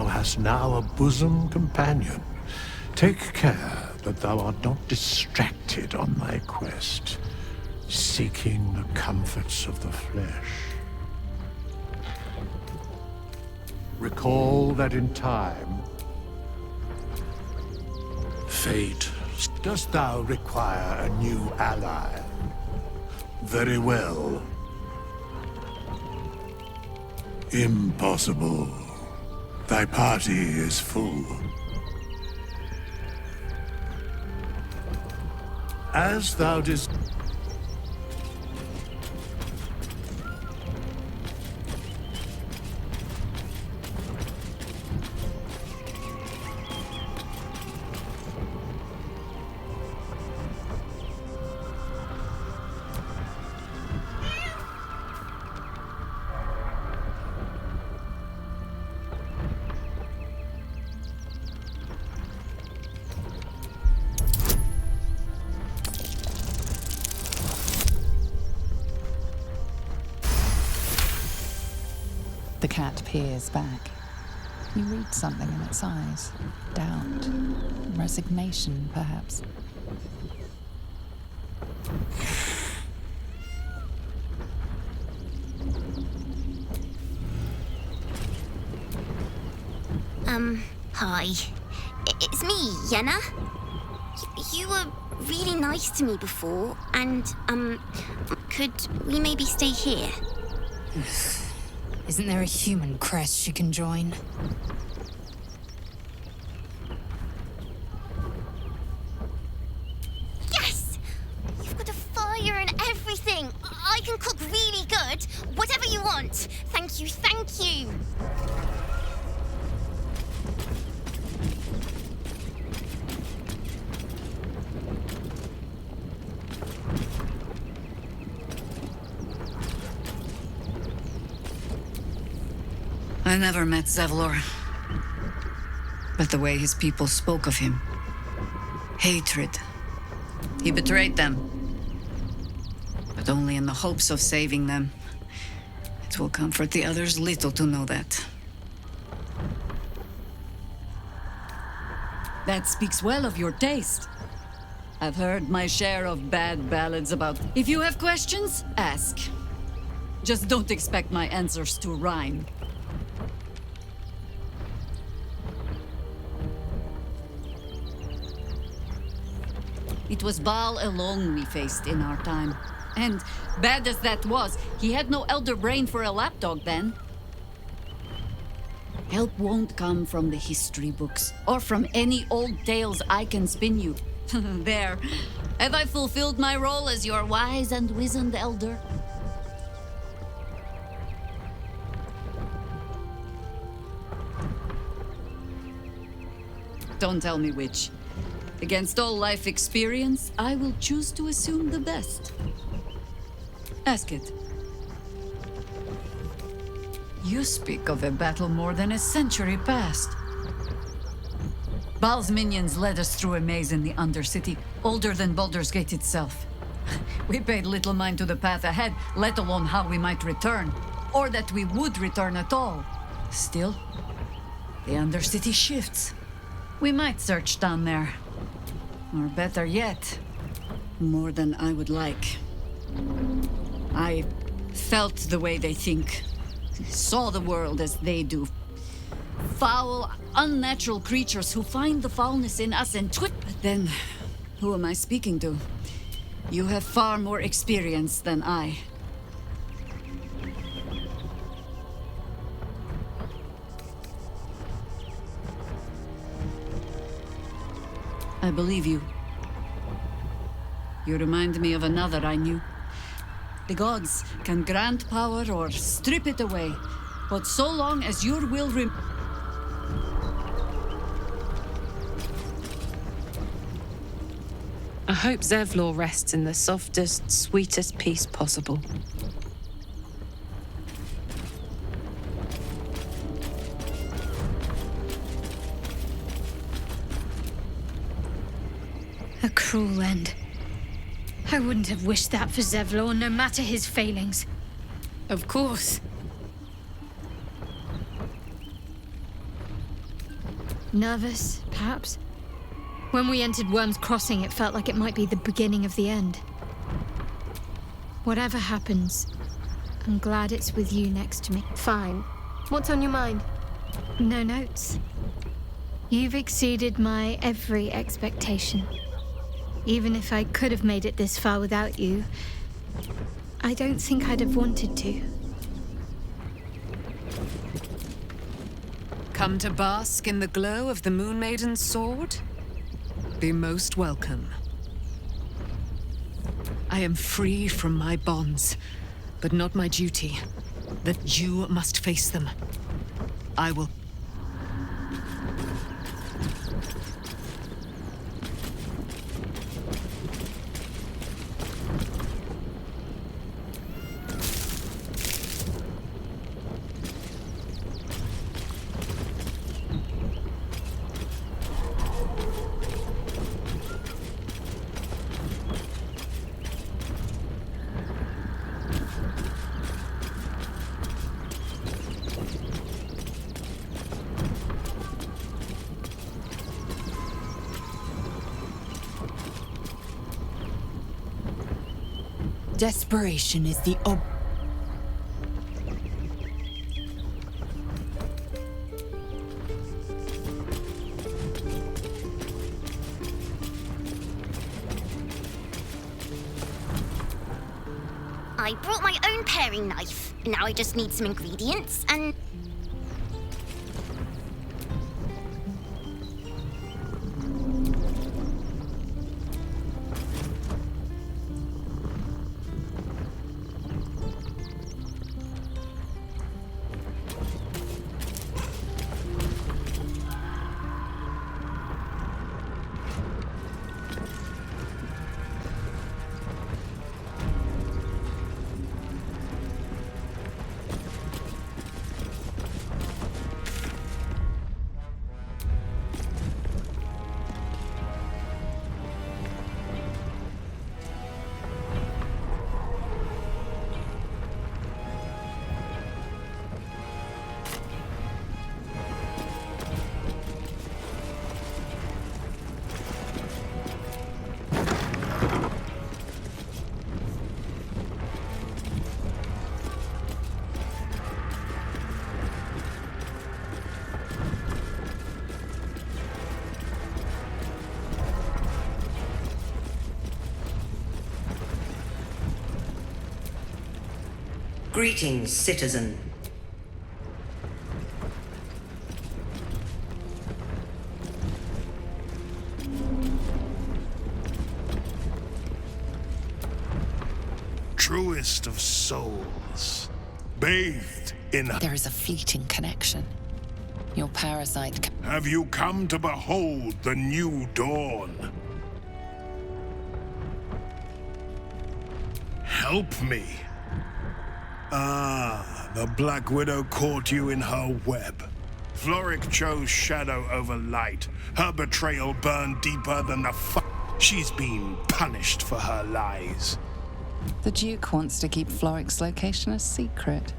hast now a bosom companion. Take care that thou art not distracted on thy quest, seeking the comforts of the flesh. Recall that in time, fate. Dost thou require a new ally? Very well. Impossible. Thy party is full. As thou didst. The cat peers back. You read something in its eyes. Doubt. Resignation, perhaps. Hi. It's me, Yenna. You were really nice to me before, and, could we maybe stay here? Isn't there a human crest she can join? Yes! You've got a fire and everything! I can cook really good! Whatever you want! Thank you, thank you! I never met Zevlor, but the way his people spoke of him. Hatred. He betrayed them, but only in the hopes of saving them. It will comfort the others little to know that. That speaks well of your taste. I've heard my share of bad ballads about... If you have questions, ask. Just don't expect my answers to rhyme. It was Baal alone we faced in our time. And, bad as that was, he had no elder brain for a lapdog then. Help won't come from the history books, or from any old tales I can spin you. There. Have I fulfilled my role as your wise and wizened elder? Don't tell me which. Against all life experience, I will choose to assume the best. Ask it. You speak of a battle more than a century past. Baal's minions led us through a maze in the Undercity, older than Baldur's Gate itself. We paid little mind to the path ahead, let alone how we might return, or that we would return at all. Still, the Undercity shifts. We might search down there. Or better yet, more than I would like. I felt the way they think, saw the world as they do. Foul, unnatural creatures who find the foulness in us and twit. But then, who am I speaking to? You have far more experience than I. I believe you. You remind me of another I knew. The gods can grant power or strip it away, but so long as your will I hope Zevlor rests in the softest, sweetest peace possible. A cruel end. I wouldn't have wished that for Zevlor, no matter his failings. Of course. Nervous, perhaps. When we entered Worm's Crossing, it felt like it might be the beginning of the end. Whatever happens, I'm glad it's with you next to me. Fine. What's on your mind? No notes. You've exceeded my every expectation. Even if I could have made it this far without you, I don't think I'd have wanted to. Come to bask in the glow of the Moon Maiden's sword? Be most welcome. I am free from my bonds, but not my duty. That you must face them. I will. Desperation is the I brought my own paring knife. Now I just need some ingredients and... Greetings, citizen. Truest of souls, bathed in... There is a fleeting connection. Your parasite... Have you come to behold the new dawn? Help me. Ah, the Black Widow caught you in her web. Floric chose shadow over light. Her betrayal burned deeper than the She's been punished for her lies. The Duke wants to keep Floric's location a secret.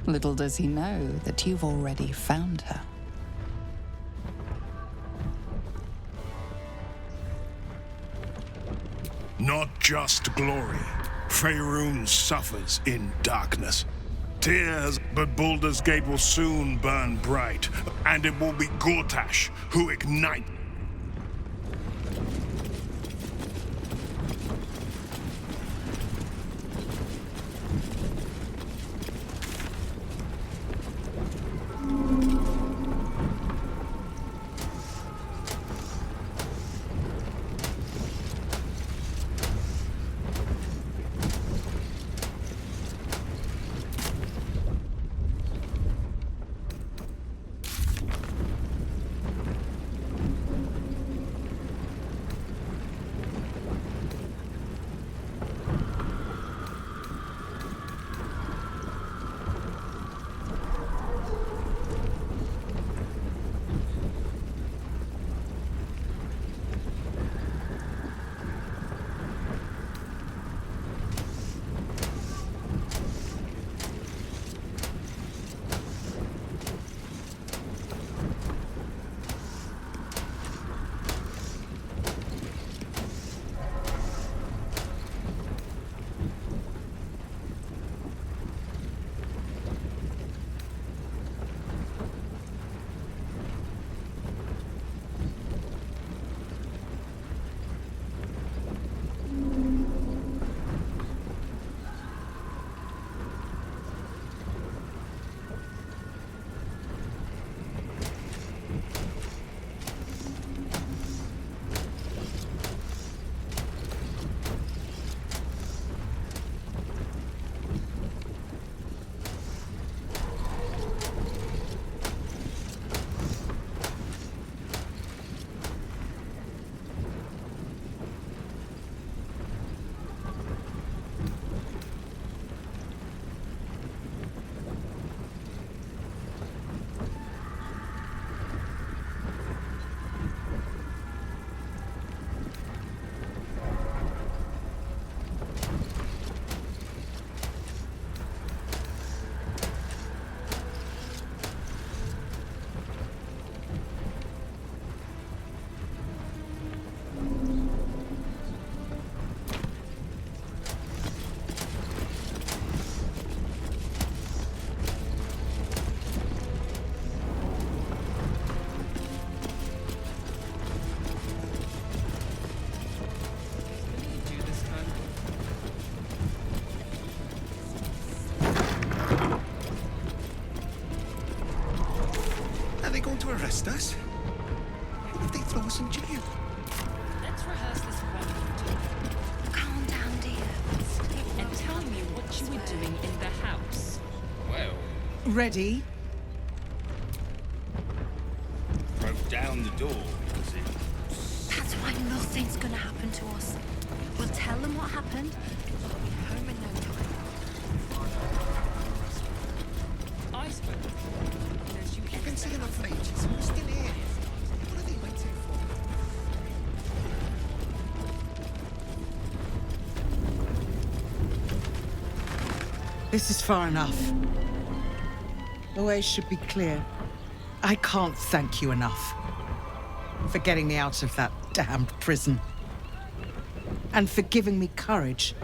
Little does he know that you've already found her. Not just glory. Faerun suffers in darkness. Tears, but Baldur's Gate will soon burn bright, and it will be Gortash who ignites. they going to arrest us? What if they throw us in jail? Let's rehearse this one. Calm down, dear. And tell me what you were doing in the house. Well, Ready? broke down the door. That's why nothing's gonna happen to us. We'll tell them what happened. We'll be home in no time. I spoke. You've been sitting up for ages. We're still here. What are they waiting for? This is far enough. The way should be clear. I can't thank you enough for getting me out of that damned prison. And for giving me courage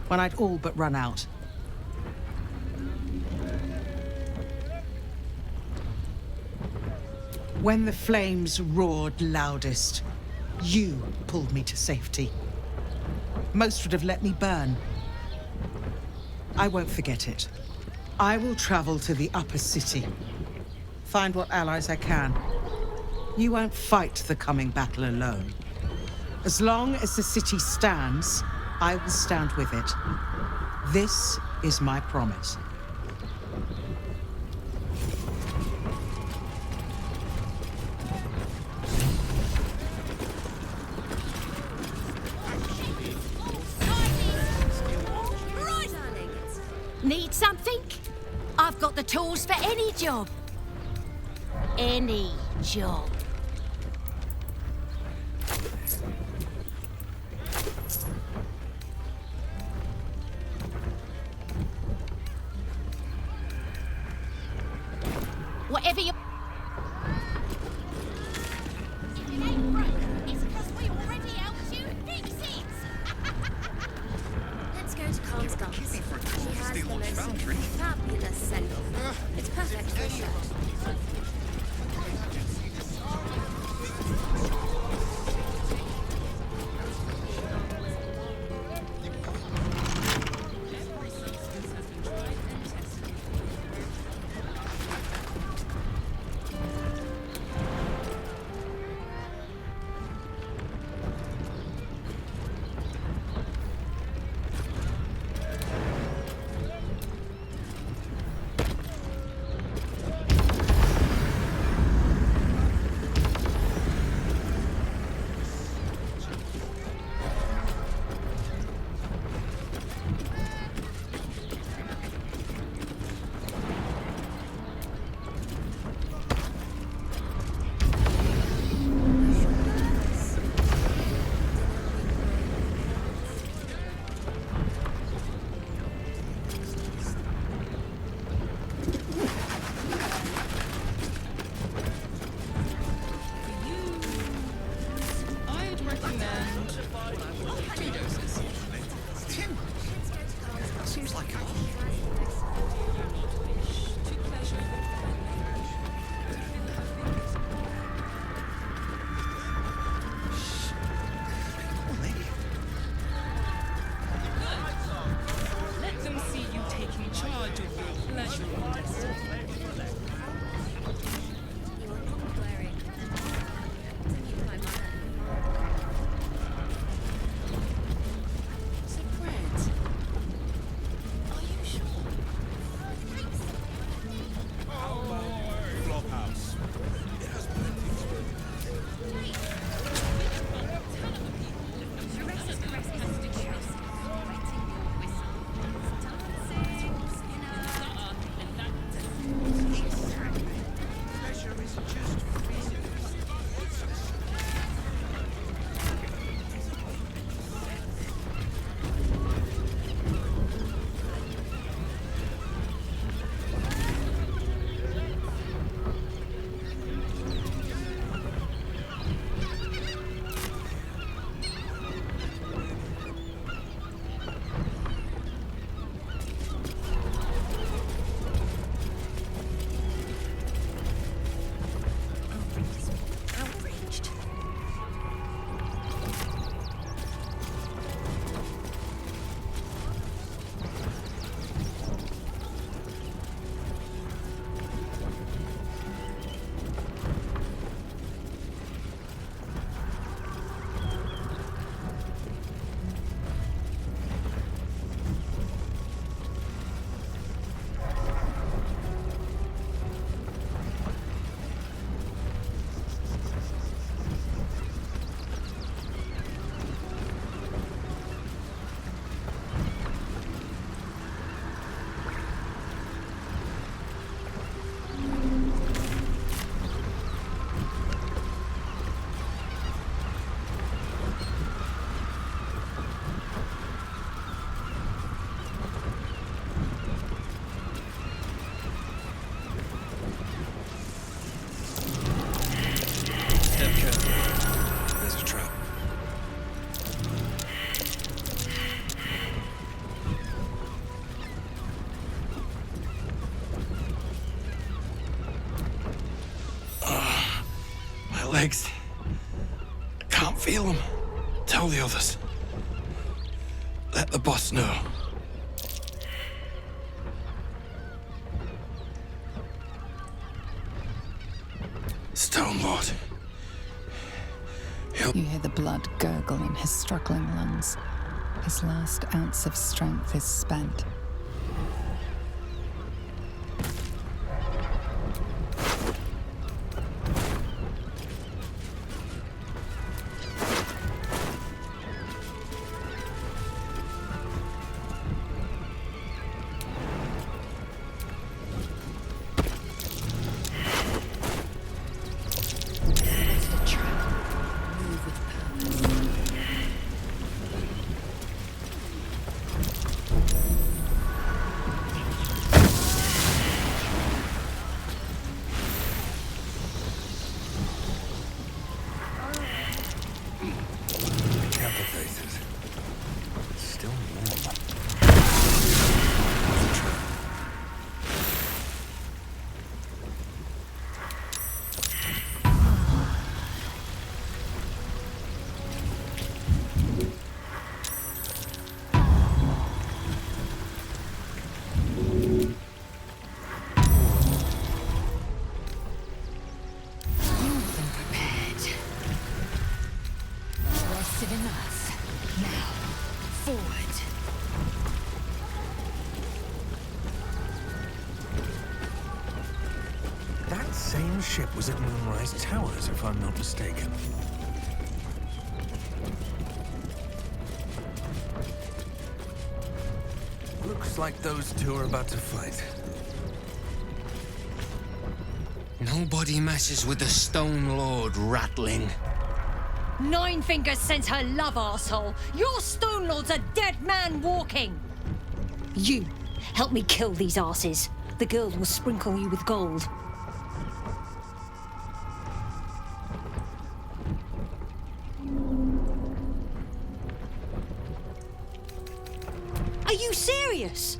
when I'd all but run out. When the flames roared loudest, you pulled me to safety. Most would have let me burn. I won't forget it. I will travel to the upper city, find what allies I can. You won't fight the coming battle alone. As long as the city stands, I will stand with it. This is my promise. Need something? I've got the tools for any job. Any job. Whatever you... If it ain't broke, it's because we already helped you fix it. Let's go to Khan's Guns. She has the most fabulous send-off. It's perfect for a shirt. legs. I can't feel them. Tell the others. Let the boss know. Stone Lord. You hear the blood gurgle in his struggling lungs. His last ounce of strength is spent. Same ship was at Moonrise Towers, if I'm not mistaken. Looks like those two are about to fight. Nobody messes with the Stone Lord, ratling. Ninefingers sends her love, arsehole. Your Stone Lord's a dead man walking. You, help me kill these asses. The girls will sprinkle you with gold. Are you serious?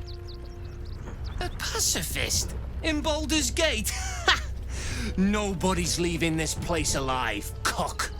A pacifist? In Baldur's Gate? Ha! Nobody's leaving this place alive, cock.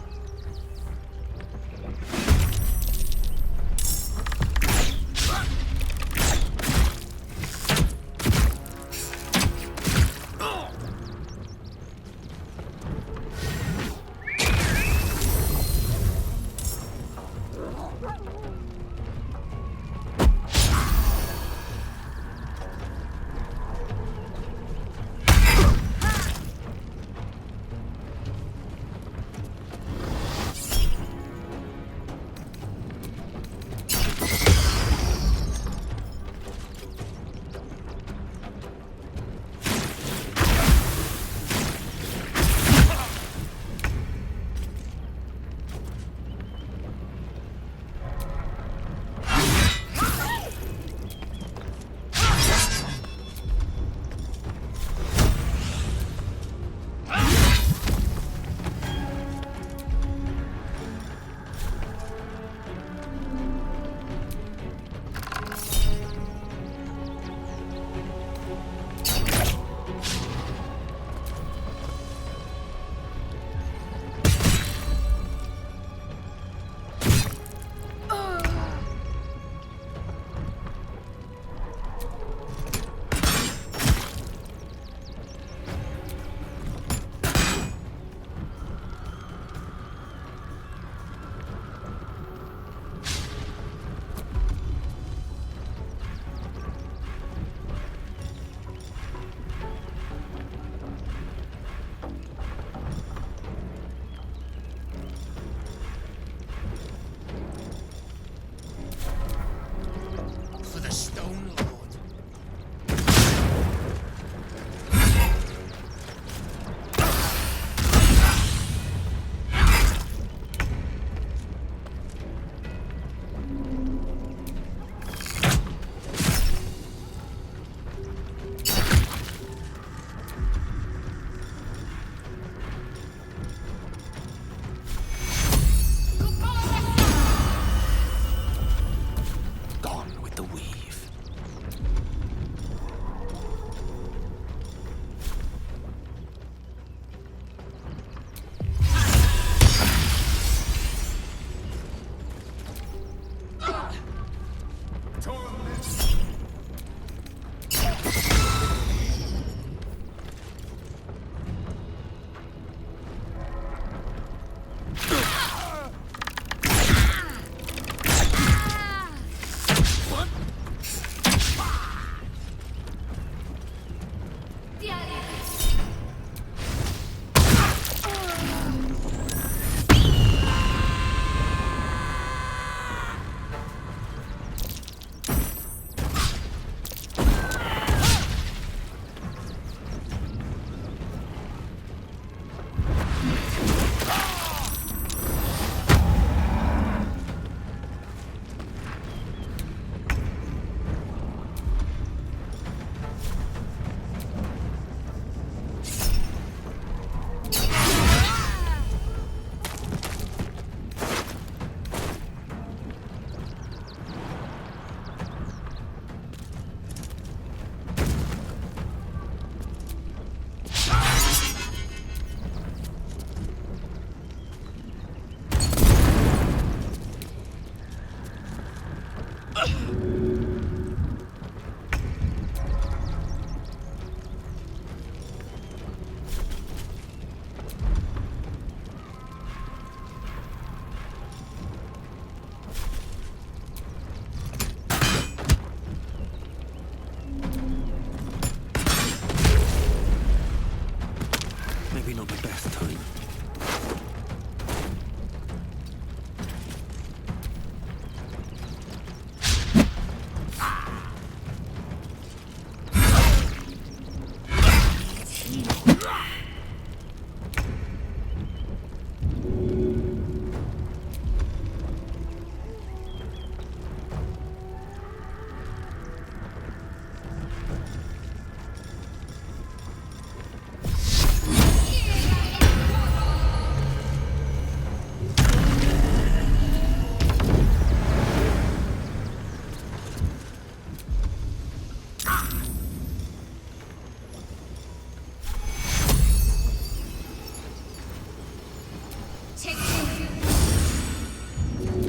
not the best time.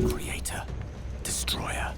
Creator, destroyer.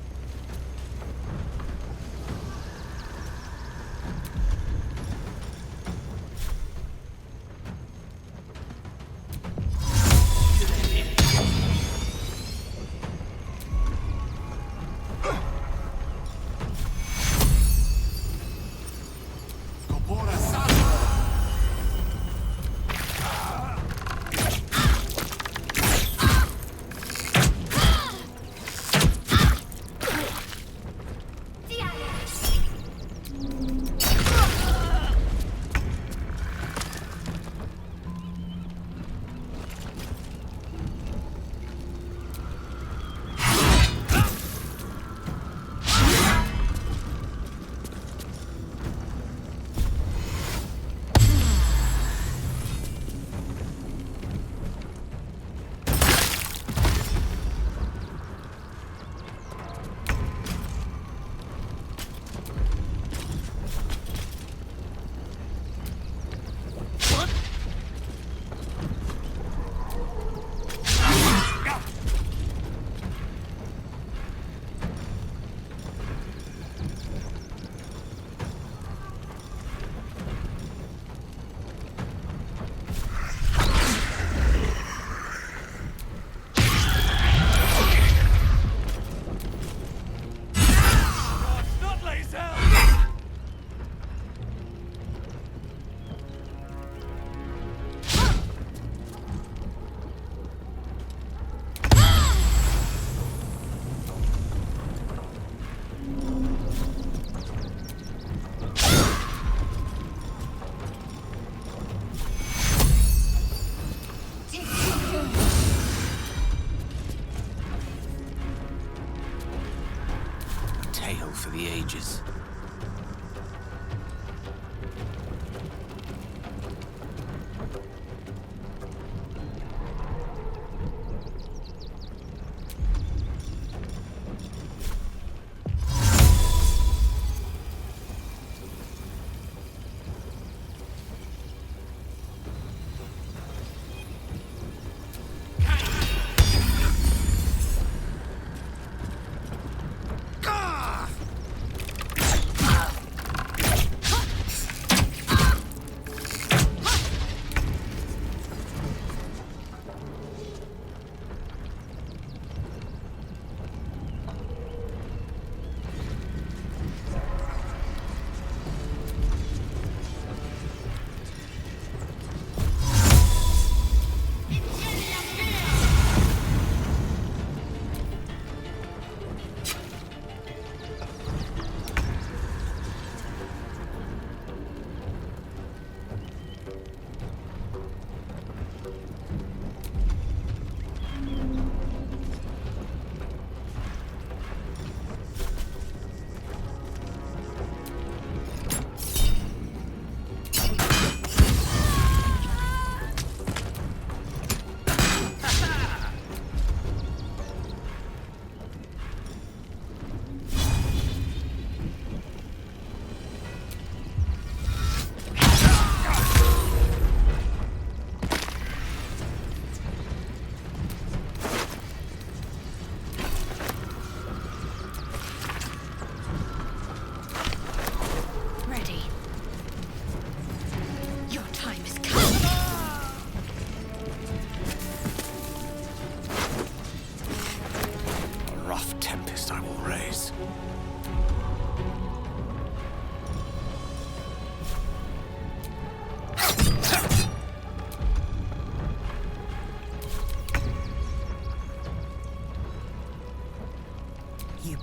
Tale for the ages.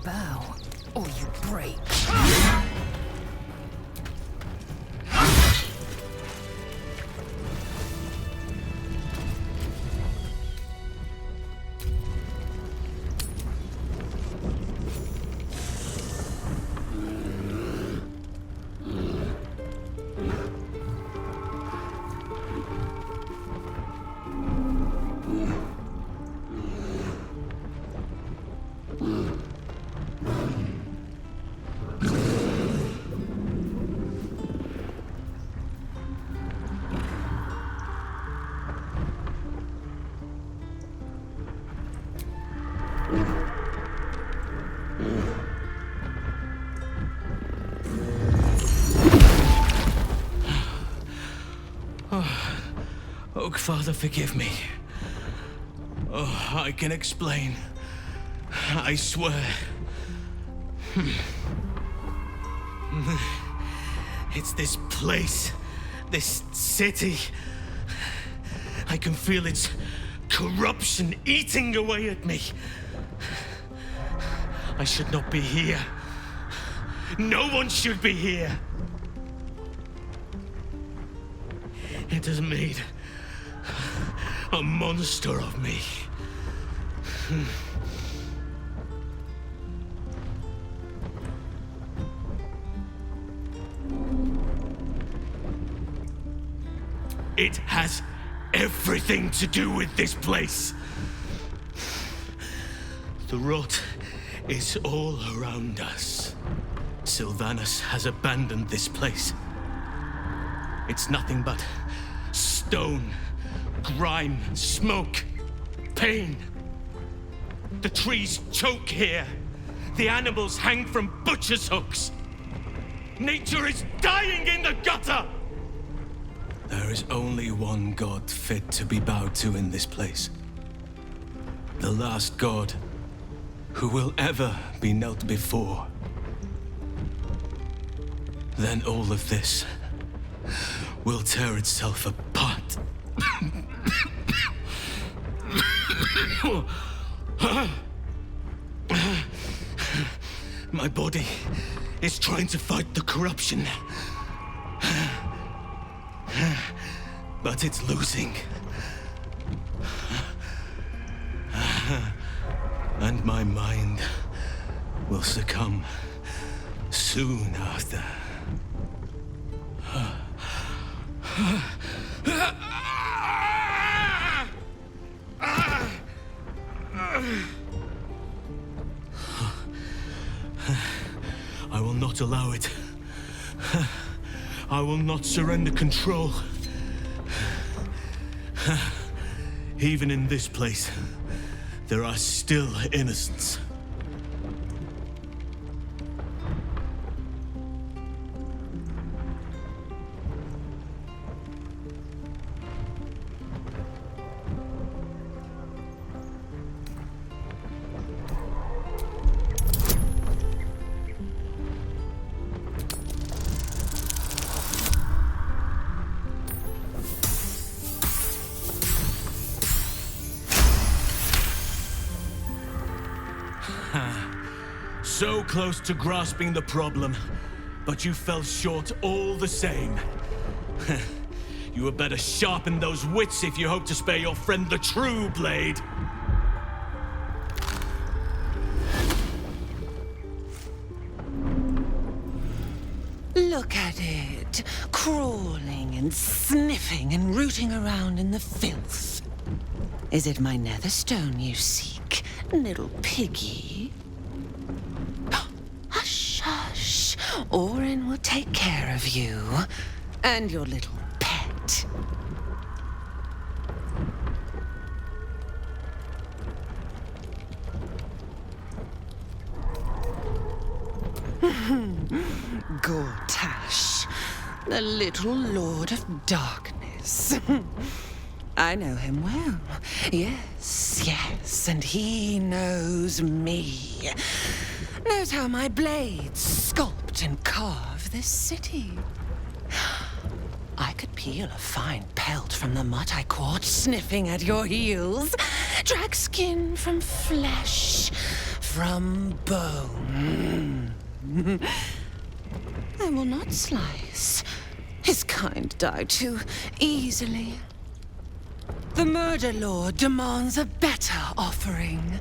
bow, or you break. Oak Father, forgive me. Oh, I can explain. I swear. It's this place, this city. I can feel its corruption eating away at me. I should not be here. No one should be here. It has made a monster of me. It has everything to do with this place. The rot is all around us. Sylvanus has abandoned this place. It's nothing but stone, grime, smoke, pain. The trees choke here. The animals hang from butcher's hooks. Nature is dying in the gutter! There is only one god fit to be bowed to in this place. The last god who will ever be knelt before. Then all of this will tear itself apart. My body is trying to fight the corruption. But it's losing. And my mind will succumb soon after. I will not allow it. I will not surrender control. Even in this place, there are still innocents. So close to grasping the problem, but you fell short all the same. You had better sharpen those wits if you hope to spare your friend the true blade. Look at it, crawling and sniffing and rooting around in the filth. Is it my netherstone you seek, little piggy? Hush, hush. Orin will take care of you and your little pet. Gortash, the little Lord of Darkness. I know him well. Yes, yes, and he knows me. Knows how my blades sculpt and carve this city. I could peel a fine pelt from the mutt I caught sniffing at your heels. Drag skin from flesh, from bone. I will not slice. His kind die too easily. The Murder Lord demands a better offering.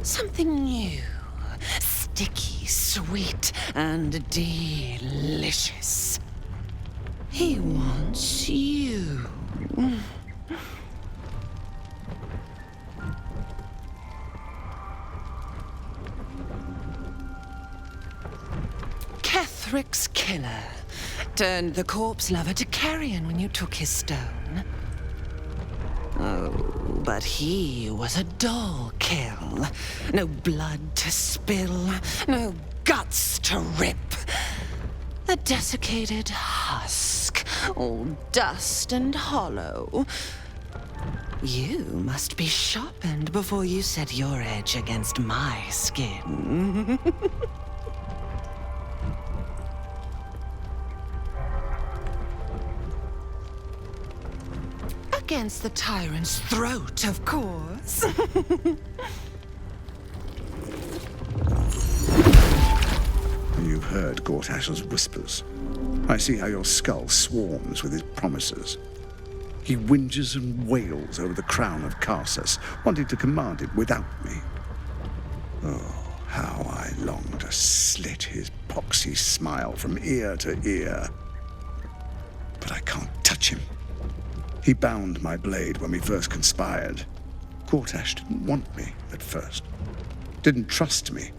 Something new, sticky, sweet, and delicious. He wants you. Ketherick's killer turned the corpse lover to carrion when you took his stone. Oh, but he was a dull kill. No blood to spill, no guts to rip. A desiccated husk, all dust and hollow. You must be sharpened before you set your edge against my skin. Against the tyrant's throat, of course. You've heard Gortash's whispers. I see how your skull swarms with his promises. He whinges and wails over the crown of Karsus, wanting to command it without me. Oh, how I long to slit his poxy smile from ear to ear. But I can't touch him. He bound my blade when we first conspired. Gortash didn't want me at first. Didn't trust me.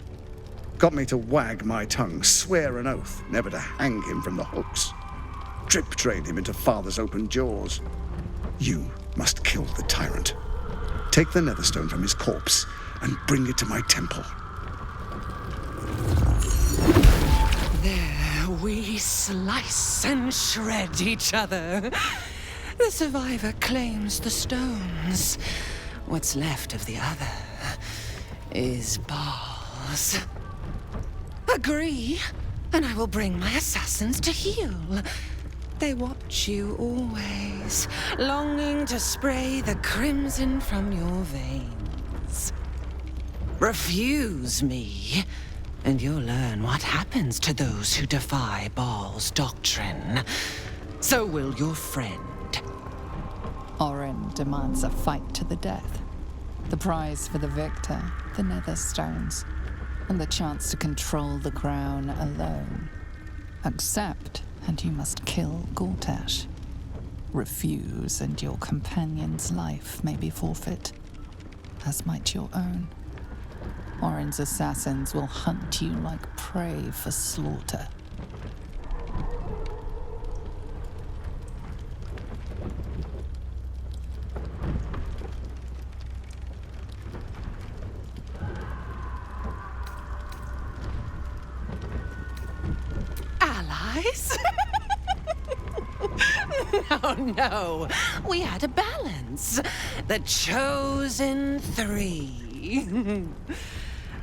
Got me to wag my tongue, swear an oath never to hang him from the hooks. Drip-drain him into father's open jaws. You must kill the tyrant. Take the netherstone from his corpse and bring it to my temple. There we slice and shred each other. The survivor claims the stones. What's left of the other is bars. Agree, and I will bring my assassins to heal. They watch you always, longing to spray the crimson from your veins. Refuse me, and you'll learn what happens to those who defy Baal's doctrine. So will your friend. Orin demands a fight to the death. The prize for the victor, the Netherstones, and the chance to control the crown alone. Accept, and you must kill Gortash. Refuse, and your companion's life may be forfeit, as might your own. Orin's assassins will hunt you like prey for slaughter. Allies? No. We had a balance. The chosen three.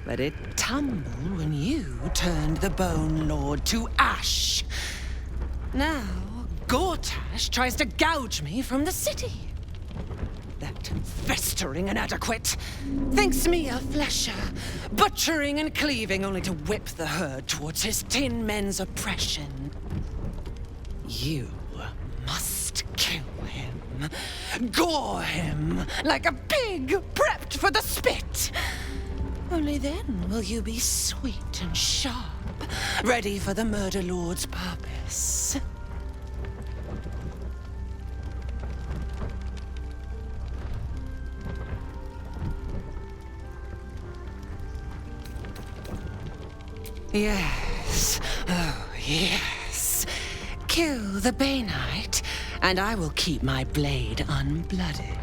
But it tumbled when you turned the Bone Lord to ash. Now, Gortash tries to gouge me from the city. That festering inadequate thinks me a flesher, butchering and cleaving only to whip the herd towards his tin men's oppression. You must kill him, gore him like a pig prepped for the spit. Only then will you be sweet and sharp, ready for the Murder Lord's purpose. Yes, oh yes. Kill the Banite, and I will keep my blade unblooded.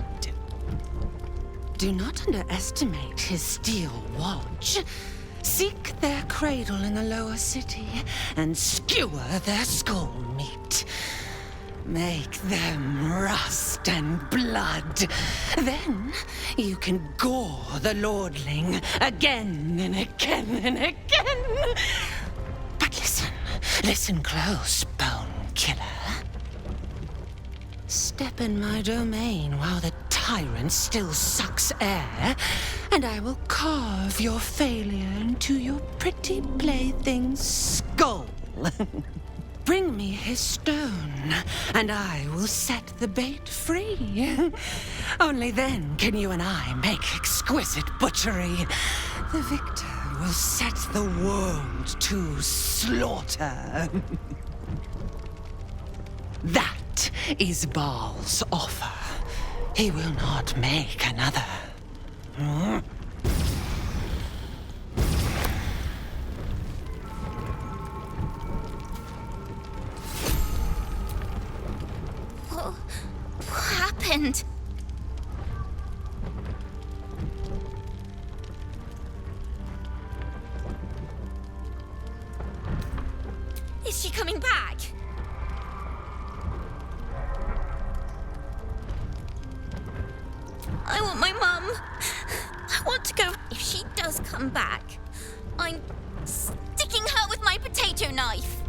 Do not underestimate his steel watch. Seek their cradle in the lower city and skewer their skull meat. Make them rust and blood. Then you can gore the lordling again and again and again. But listen close, Bone Killer. Step in my domain while the tyrant still sucks air, and I will carve your failure into your pretty plaything's skull. Bring me his stone, and I will set the bait free. Only then can you and I make exquisite butchery. The victor will set the world to slaughter. That is Baal's offer. He will not make another. What happened? Is she coming back? I want my mum. I want to go. If she does come back, I'm sticking her with my potato knife.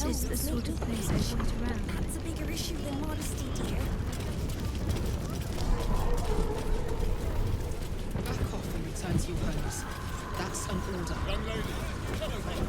is the sort of place I shoot around. That's a bigger issue than modesty, dear. Back off and return to your homes. That's an order. Young lady, come and help.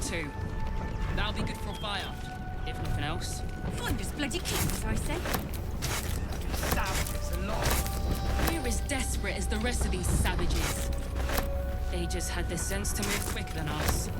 Too. That'll be good for a fire, if nothing else. Find us bloody kings, I say. Savages alive. We're as desperate as the rest of these savages. They just had the sense to move quicker than us.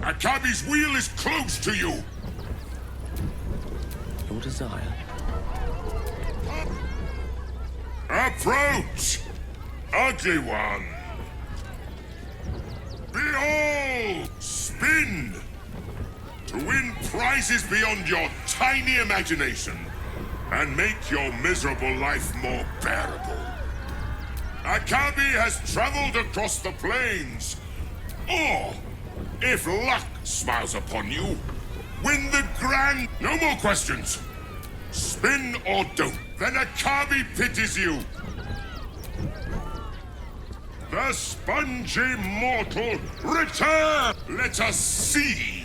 Akabi's wheel is close to you! Your desire? Approach! Ugly one! Behold! Spin! To win prizes beyond your tiny imagination and make your miserable life more bearable. Akabi has traveled across the plains. Or, if luck smiles upon you, win the grand... No more questions. Spin or don't, then Akabi pities you. The spongy mortal return! Let us see!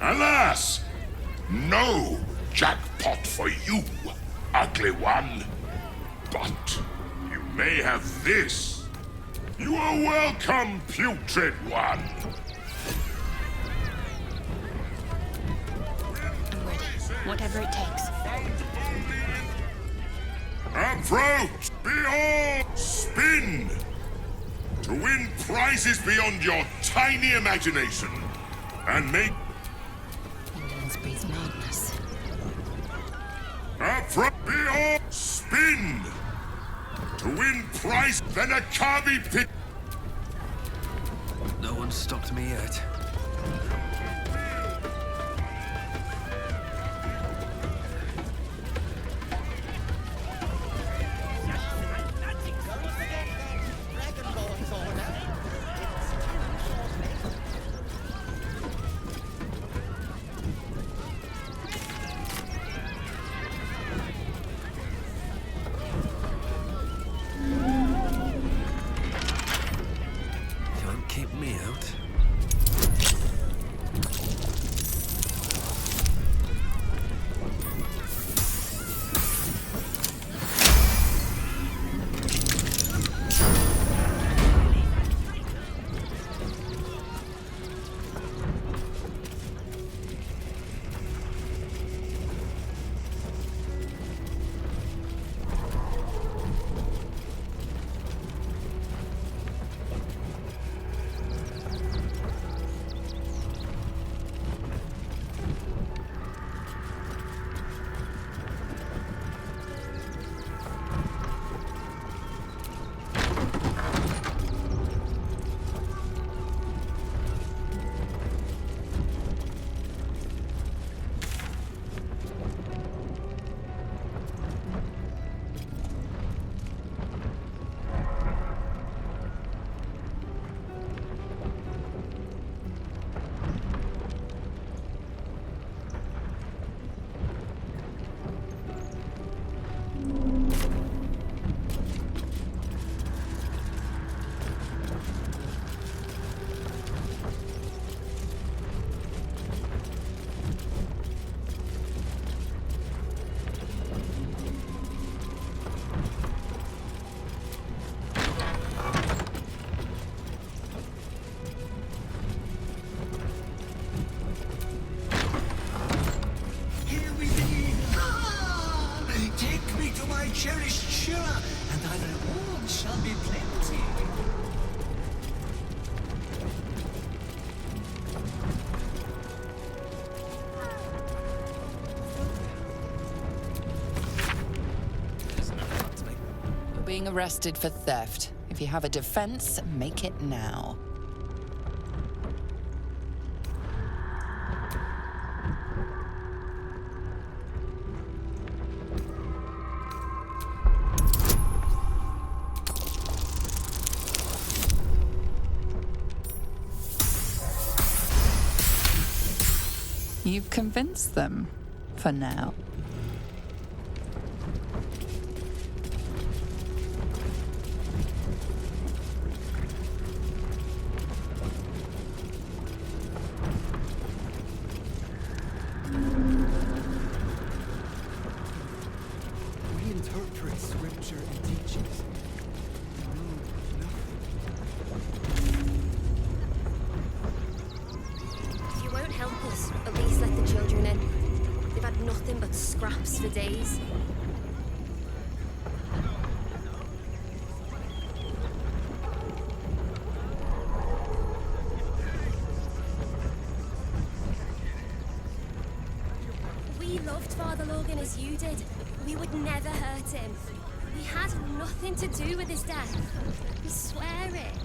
Alas! No jackpot for you, ugly one. But you may have this. You are welcome, putrid one. I'm ready. Whatever it takes. Approach! Behold! Spin! To win prizes beyond your tiny imagination. And make... Ignorance breeds madness. Approach! Behold! Spin! To win prize, then Akabi pit... No one stopped me yet. Can't keep me out. Cherished Shira, and thy reward shall be plenty. You're being arrested for theft. If you have a defense, make it now. You've convinced them, for now. We interpret scripture and teachings. If you won't help us, at least let the children in. They've had nothing but scraps for days. Logan as you did, we would never hurt him. We had nothing to do with his death. We swear it.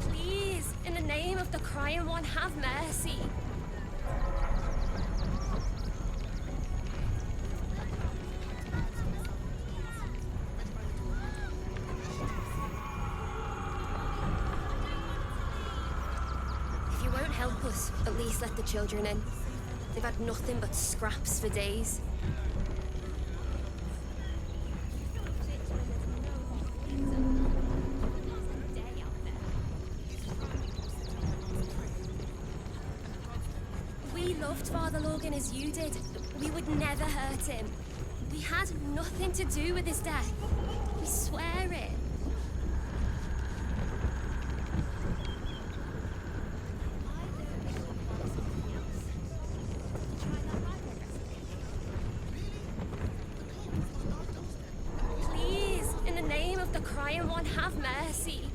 Please, in the name of the crying one, have mercy. Help us, at least let the children in. They've had nothing but scraps for days. We loved Father Logan as you did. We would never hurt him. We had nothing to do with his death. We swear it. The crying one, have mercy.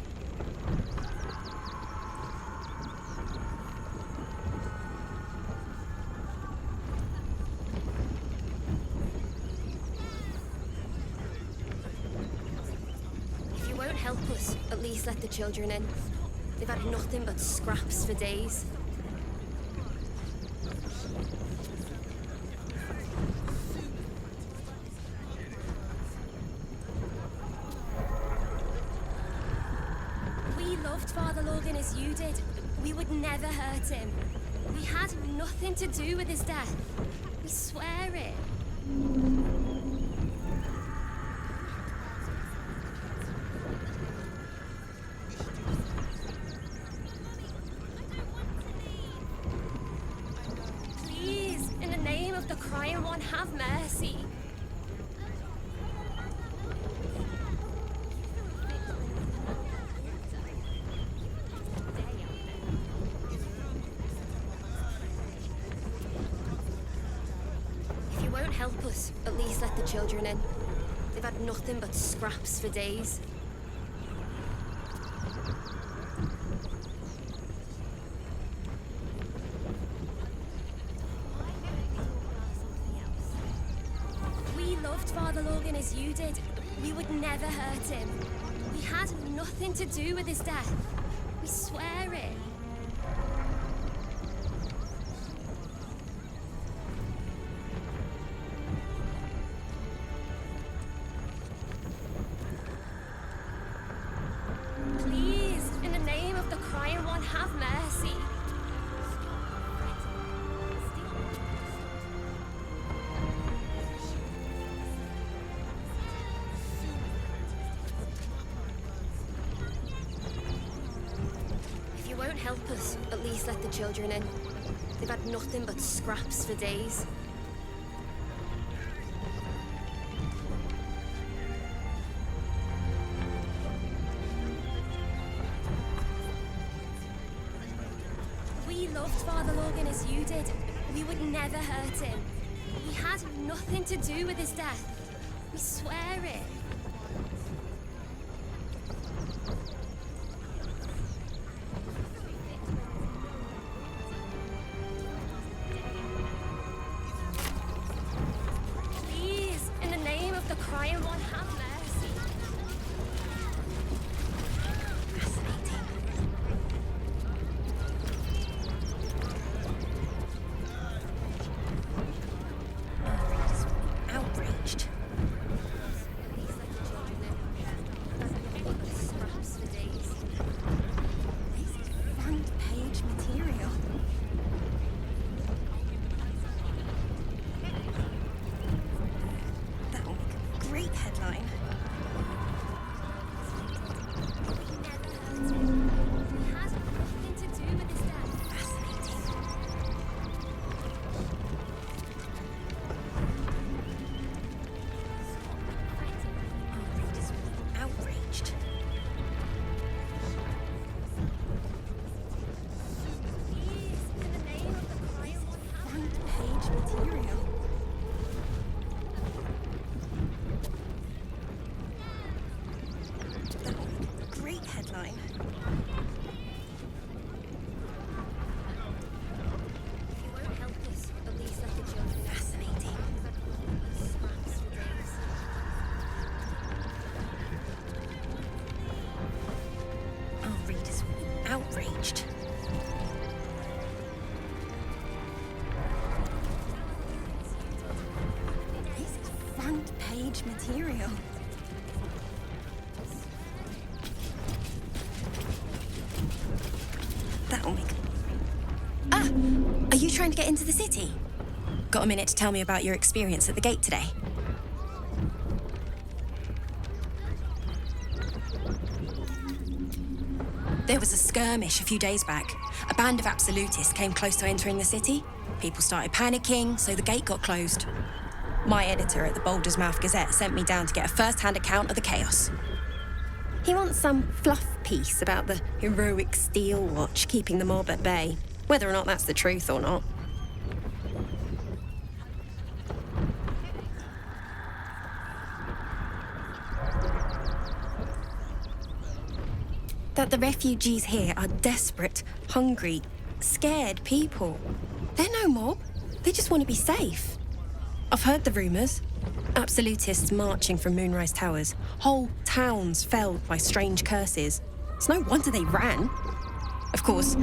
If you won't help us, at least let the children in. They've had nothing but scraps for days. Father Logan as you did, we would never hurt him. We had nothing to do with his death. We swear it. Please, in the name of the crying one, have mercy. Help us, at least let the children in. They've had nothing but scraps for days. We loved Father Logan as you did. We would never hurt him. We had nothing to do with his death. We swear it. Have mercy. If you won't help us, at least let the children in. They've had nothing but scraps for days. We loved Father Logan as you did. We would never hurt him. We had nothing to do with his death. We swear it. Please, in the name of the crying one, have mercy. Outraged. time. If you won't help us, at least let the joke Fascinating. scraps for days. Our readers will be outraged. This is front page material. That'll make... Ah! Are you trying to get into the city? Got a minute to tell me about your experience at the gate today? There was a skirmish a few days back. A band of absolutists came close to entering the city. People started panicking, so the gate got closed. My editor at the Baldurs Mouth Gazette sent me down to get a first-hand account of the chaos. He wants some fluff piece about the heroic Steel Watch keeping the mob at bay, whether or not that's the truth or not. That the refugees here are desperate, hungry, scared people. They're no mob. They just want to be safe. I've heard the rumours. Absolutists marching from Moonrise Towers. Whole towns felled by strange curses. It's no wonder they ran. Of course,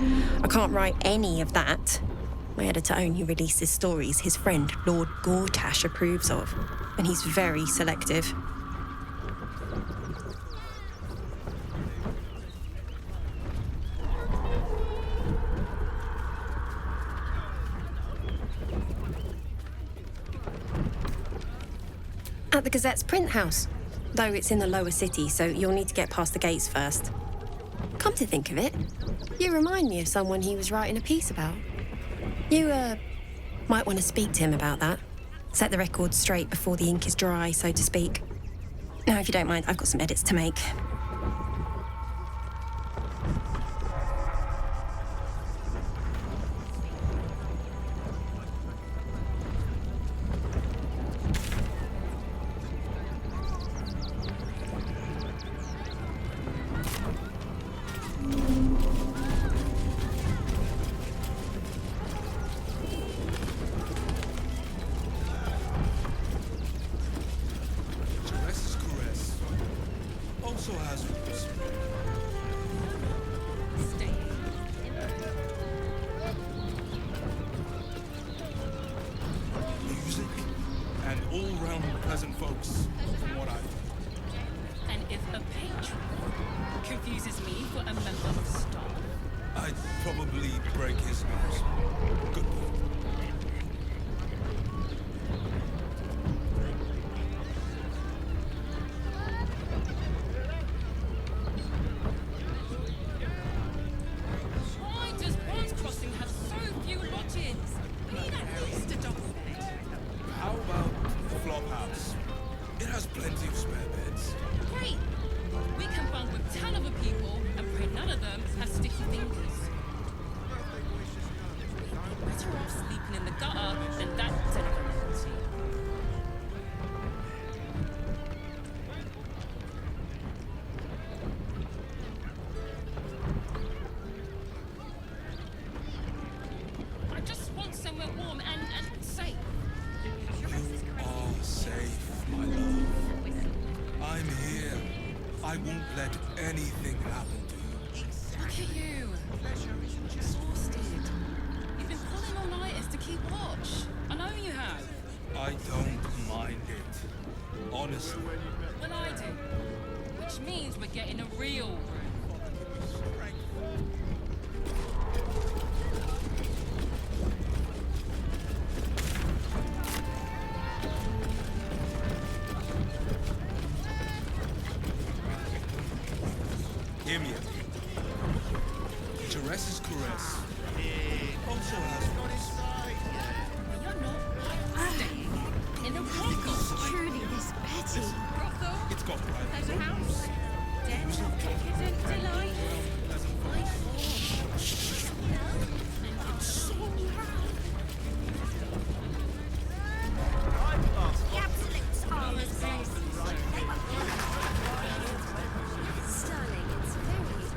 I can't write any of that. My editor only releases stories his friend Lord Gortash approves of, and he's very selective. At the Gazette's print house, though it's in the lower city, so you'll need to get past the gates first. Come to think of it, you remind me of someone he was writing a piece about. You, might want to speak to him about that. Set the record straight before the ink is dry, so to speak. Now, if you don't mind, I've got some edits to make. Also has roots. Music and all-round pleasant folks, from what I've heard. And if a patron confuses me for a member of staff, I'd probably break his nose. Good point. why does Bronze Crossing have so few lodgings? We need at least a double bed. How about the flop house? It has plenty of spare beds. Great! We can bunk with 10 other people and pray none of them have sticky fingers. Better off sleeping in the gutter than that den of amenity. I just want somewhere warm and safe. You are safe, my love. I'm here. I won't let anything happen to you. Look at you. Exhausted. You've been pulling all-nighters to keep watch. I know you have. I don't mind it. Honestly. Well, I do. Which means we're getting a real room. Hear me out. Teresa's caress also has roots. You're not staying in a brothel. Truly, this Betty. Brothel? It's got private Pleasure house. Den of decadent delight. My and it's so The absolutes are as best. Sterling, it's very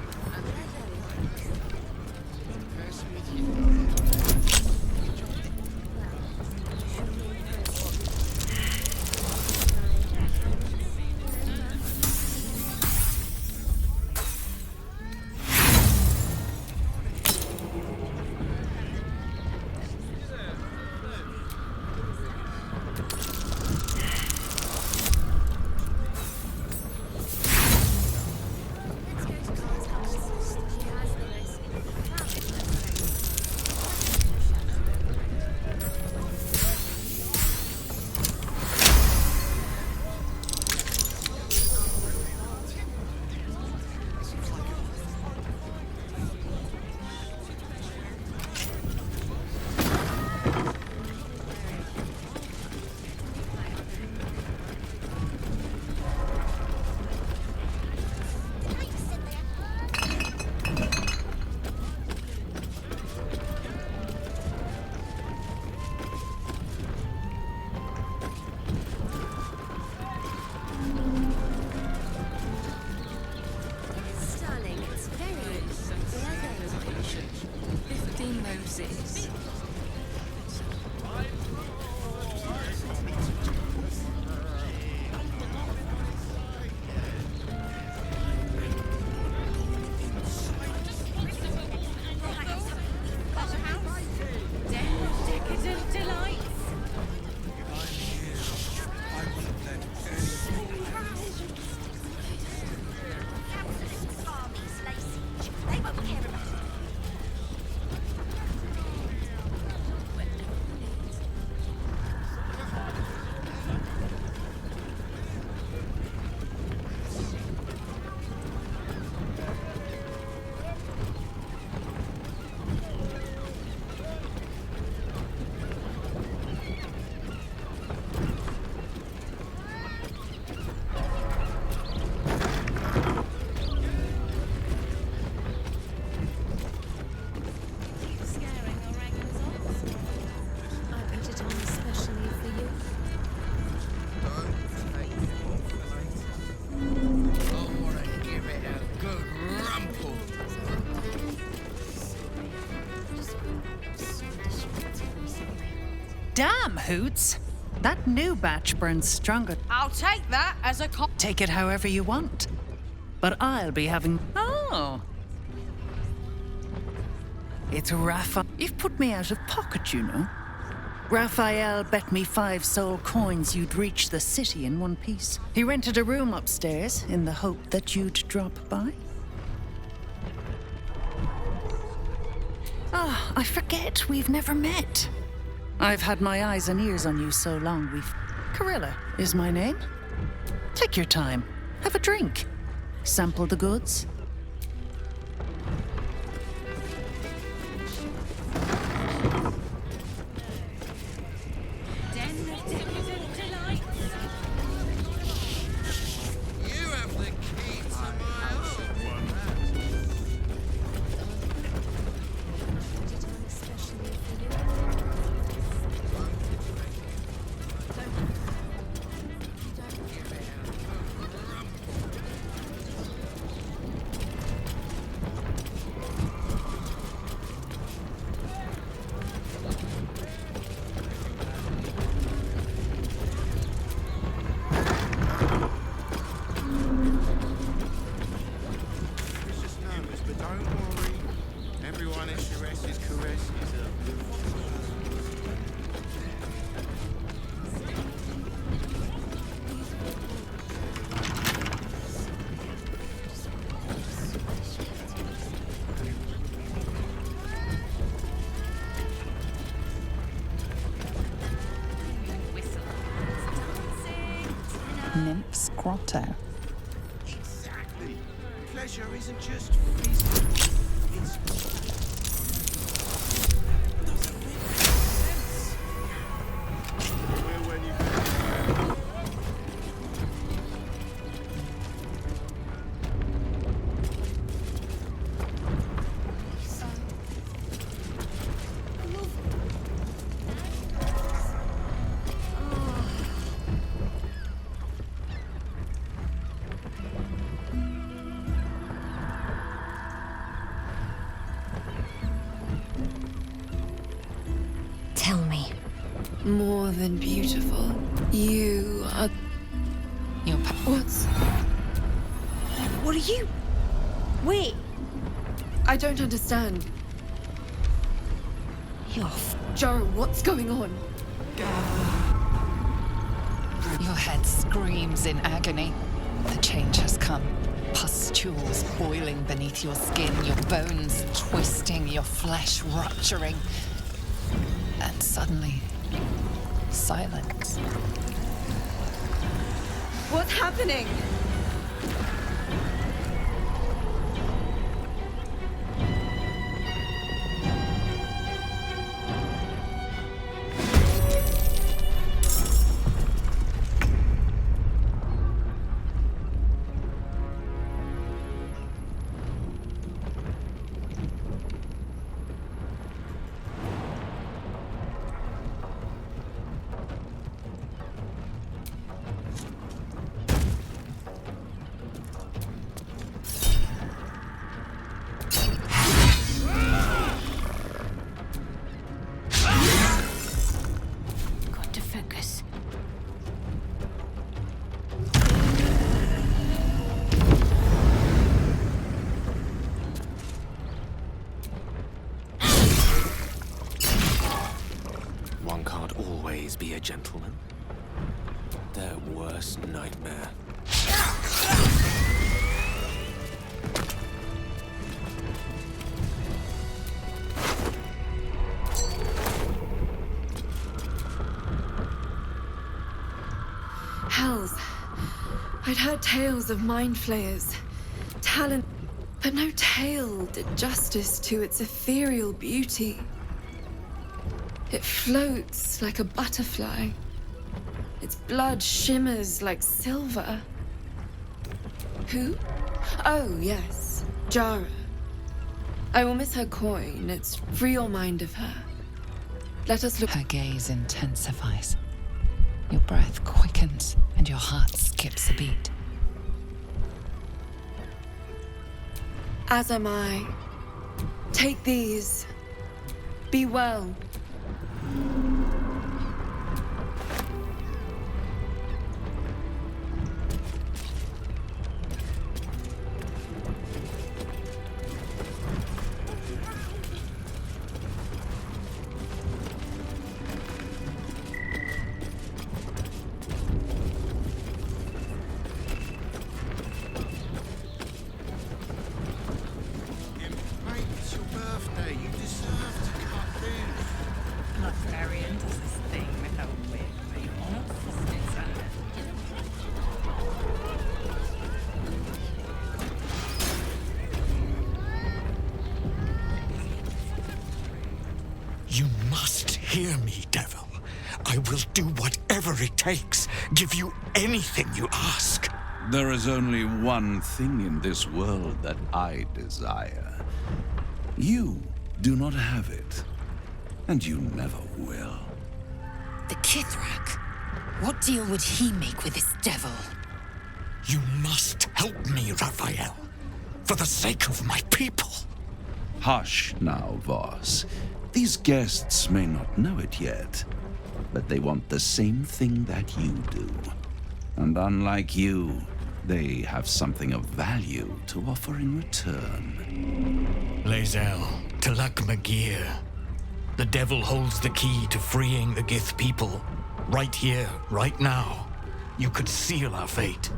exist. Decadent delights. They won't care about it. Scaring your regulars off. I put it on especially for you. I want to give it a good rumple. Damn, Hoots! That new batch burns stronger. I'll take that as a Take it however you want. But I'll be having... Oh! It's Raphael. You've put me out of pocket, you know. Raphael bet me 5 soul coins you'd reach the city in one piece. He rented a room upstairs in the hope that you'd drop by. Ah, I forget we've never met. I've had my eyes and ears on you so long Carilla is my name. Take your time. Have a drink. Sample the goods. Den of decadent delights. You have the key to my heart. Put it on especially for you. It's just numbers, but don't worry. Everyone SRS's caresses are Nymph's Grotto. exactly. Pleasure isn't just physical. It's Tell me. More than beautiful. You are. What's. What are you? Wait. I don't understand. Jaro, what's going on? Your head screams in agony. The change has come. Pustules boiling beneath your skin, your bones twisting, your flesh rupturing. And suddenly, silence. What's happening? always be a gentleman. Their worst nightmare. Hells. I'd heard tales of mind flayers, talent, but no tale did justice to its ethereal beauty. It floats like a butterfly. Its blood shimmers like silver. Who? Oh, yes, Jara. I will miss her coin. It's real mind of her. Let us look. Her gaze intensifies. Your breath quickens and your heart skips a beat. As am I. Take these. Be well. Mate, it's your birthday. You deserve to cut this. Librarian does this thing without a wig, but you want to You must hear me, devil. I will do whatever it takes, give you anything you ask. There is only one thing in this world that I desire. You do not have it, and you never will. The Kithrak? What deal would he make with this devil? You must help me, Raphael, for the sake of my people. Hush now, Voss. These guests may not know it yet, but they want the same thing that you do. And unlike you, they have something of value to offer in return. Lae'zel, Talak Magir. The devil holds the key to freeing the Gith people. Right here, right now. You could seal our fate.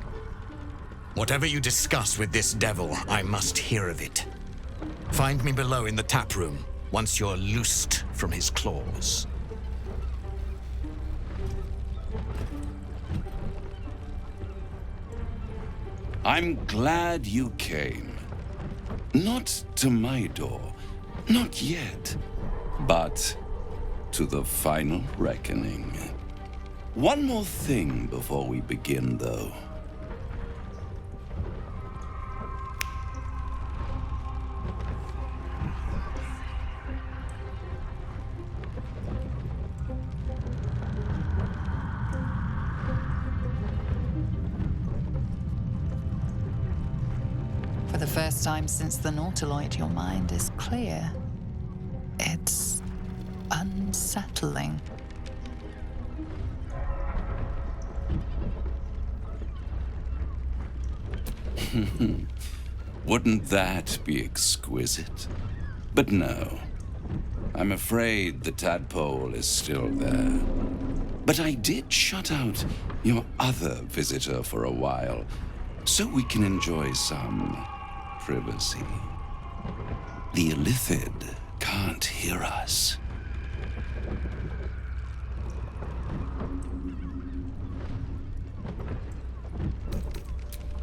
Whatever you discuss with this devil, I must hear of it. Find me below in the tap room, once you're loosed from his claws. I'm glad you came. Not to my door, not yet, but to the final reckoning. One more thing before we begin, though. For the first time since the Nautiloid, your mind is clear. It's unsettling. Wouldn't that be exquisite? But no. I'm afraid the tadpole is still there. But I did shut out your other visitor for a while, so we can enjoy some privacy. The Illithid can't hear us.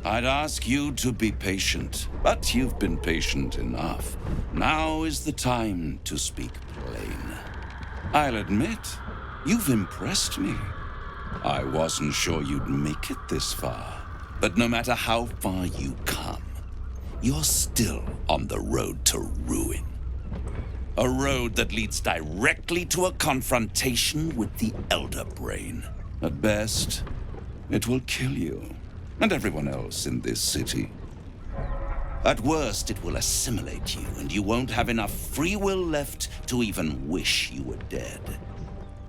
I'd ask you to be patient, but you've been patient enough. Now is the time to speak plain. I'll admit, you've impressed me. I wasn't sure you'd make it this far, but no matter how far you come, you're still on the road to ruin. A road that leads directly to a confrontation with the Elder Brain. At best, it will kill you and everyone else in this city. At worst, it will assimilate you, and you won't have enough free will left to even wish you were dead.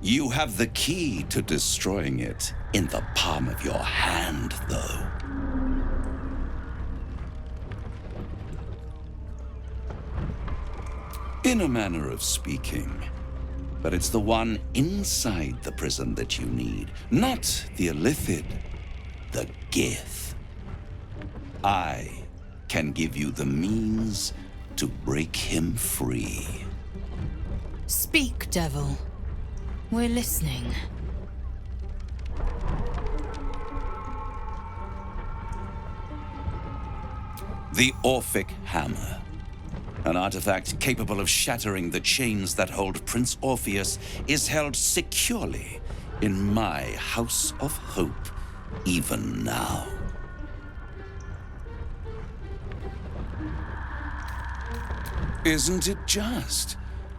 You have the key to destroying it in the palm of your hand, though. In a manner of speaking, But it's the one inside the prison that you need, not the Illithid, the Gith. I can give you the means to break him free. Speak, devil. We're listening. The Orphic Hammer. An artifact capable of shattering the chains that hold Prince Orpheus is held securely in my House of Hope, even now. Isn't it just?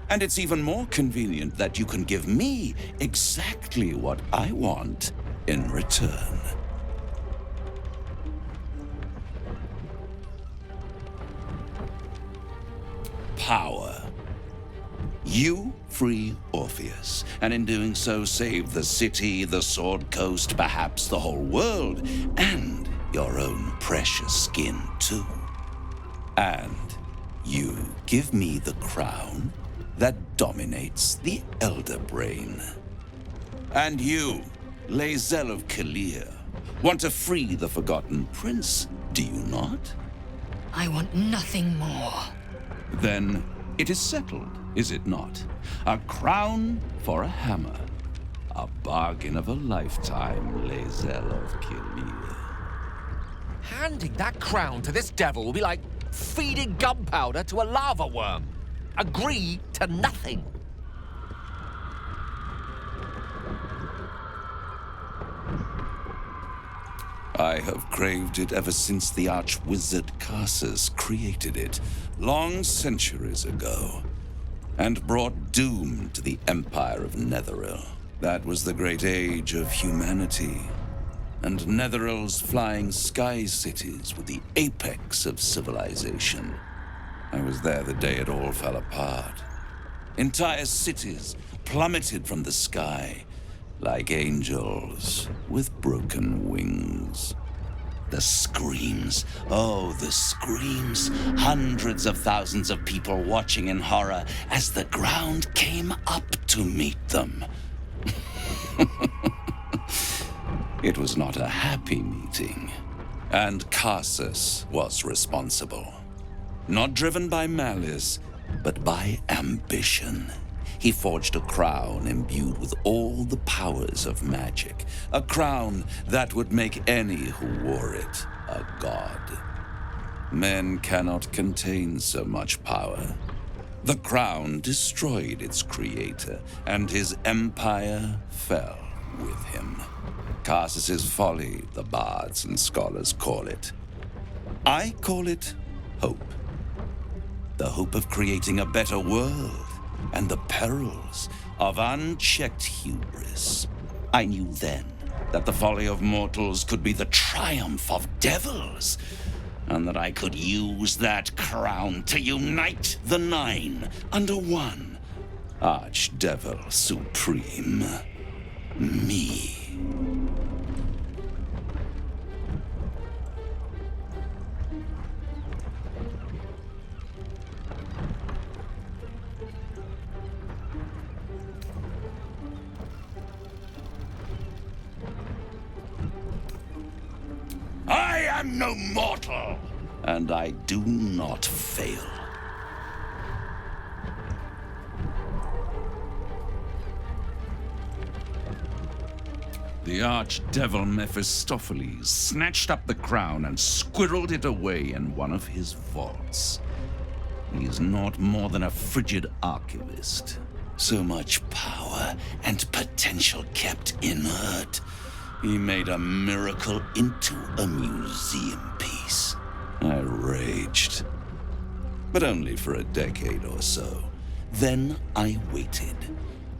And it's even more convenient that you can give me exactly what I want in return. Power. You free Orpheus, and in doing so save the city, the Sword Coast, perhaps the whole world, and your own precious skin too. And you give me the crown that dominates the Elder Brain. And you, Lae'zel of Kalir, want to free the Forgotten Prince, do you not? I want nothing more. Then it is settled, is it not? A crown for a hammer. A bargain of a lifetime, Lae'zel of Kalir. Handing that crown to this devil will be like feeding gunpowder to a lava worm. Agree to nothing. I have craved it ever since the arch-wizard Karsus created it, long centuries ago, and brought doom to the Empire of Netheril. That was the great age of humanity, and Netheril's flying sky cities were the apex of civilization. I was there the day it all fell apart. Entire cities plummeted from the sky, like angels with broken wings. The screams, oh, the screams. Hundreds of thousands of people watching in horror as the ground came up to meet them. It was not a happy meeting, and Karsus was responsible. Not driven by malice, but by ambition. He forged a crown imbued with all the powers of magic. A crown that would make any who wore it a god. Men cannot contain so much power. The crown destroyed its creator, and his empire fell with him. Karsus's folly, the bards and scholars call it. I call it hope. The hope of creating a better world, and the perils of unchecked hubris. I knew then that the folly of mortals could be the triumph of devils, and that I could use that crown to unite the Nine under one Archdevil Supreme. Me. I am no mortal, and I do not fail. The archdevil Mephistopheles snatched up the crown and squirreled it away in one of his vaults. He is not more than a frigid archivist. So much power and potential kept inert. He made a miracle into a museum piece. I raged. But only for a decade or so. Then I waited,